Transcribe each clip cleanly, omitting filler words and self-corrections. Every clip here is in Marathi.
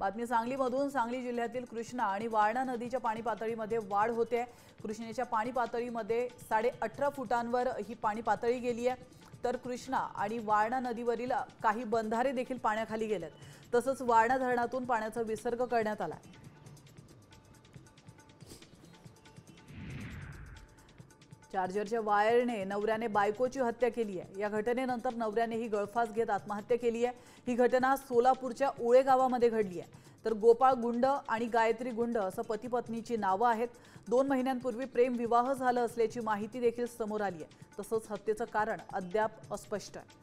बातमी सांगलीमधून. सांगली जिल्ह्यातील कृष्णा आणि वारणा नदीच्या पाणी पातळीमध्ये वाढ होते आहे. कृष्णेच्या पाणी पातळीमध्ये 18.5 फुटांवर ही पाणी पातळी गेली आहे. तर कृष्णा आणि वारणा नदीवरील काही बंधारे देखील पाण्याखाली गेलेत. तसंच वारणा धरणातून पाण्याचा विसर्ग करण्यात आला. चार्जरच्या वायरने नवऱ्याने बायकोची हत्या केली आहे. या घटनेनंतर नवऱ्याने ही गळफास घेत आत्महत्या केली आहे. ही घटना सोलापूरच्या उळे गावामध्ये घडली आहे. तर गोपाळ गुंड आणि गायत्री गुंड असं पती पत्नीची नावं आहेत. 2 महिन्यांपूर्वी प्रेम विवाह झाला असल्याची माहिती देखील समोर आली आहे. तसंच हत्येचं कारण अद्याप अस्पष्ट आहे.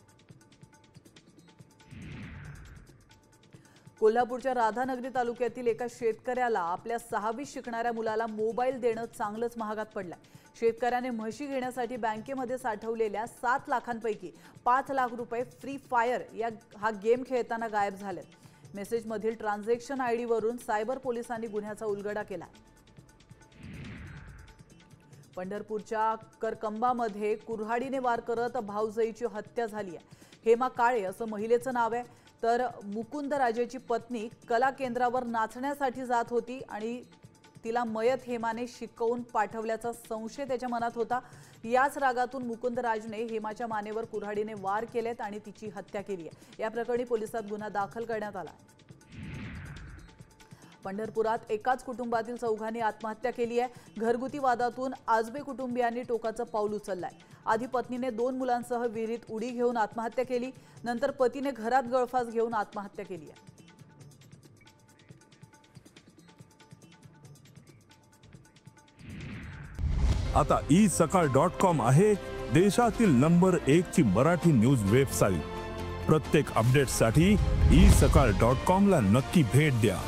कोल्हापूरच्या राधानगरी तालुक्यातील एका शेतकऱ्याला आपल्या 6वीत शिकणाऱ्या मुलाला मोबाईल देणं चांगलंच महागात पडलंय. शेतकऱ्याने म्हशी घेण्यासाठी बँकेमध्ये साठवलेल्या 7 लाखांपैकी 5 लाख रुपये फ्री फायर हा गेम खेळताना गायब झालेत. मेसेजमधील ट्रान्झॅक्शन आयडी वरून सायबर पोलिसांनी गुन्ह्याचा उलगडा केला. पंढरपूरच्या करकंबामध्ये कुऱ्हाडीने वार करत भाऊजाईची हत्या झाली आहे. हेमा काळे असं महिलेचं नाव आहे. तर मुकुंद राजेची पत्नी कला केंद्रावर नाचण्यासाठी जात होती आणि तिला मयत हेमाने शिकवून पाठवल्याचा संशय त्याच्या मनात होता. याच रागातून मुकुंद राजने हेमाच्या मानेवर कुऱ्हाडीने वार केलेत आणि तिची हत्या केली आहे. या प्रकरणी पोलिसात गुन्हा दाखल करण्यात आला. पंढरपुरात एकाच कुटुंबातील चौघांनी आत्महत्या केली आहे. घरगुती वादातून आजबे कुटुंबियांनी टोकाचं पाऊल उचललंय. आधी पत्नीने 2 मुलांसह विहिरीत उडी घेऊन आत्महत्या केली. नंतर पतीने घरात गळफास घेऊन आत्महत्या केली आहे. आता isakal.com आहे देशातील नंबर 1 ची मराठी न्यूज वेबसाईट. प्रत्येक अपडेटसाठी isakal.com ला नक्की भेट द्या.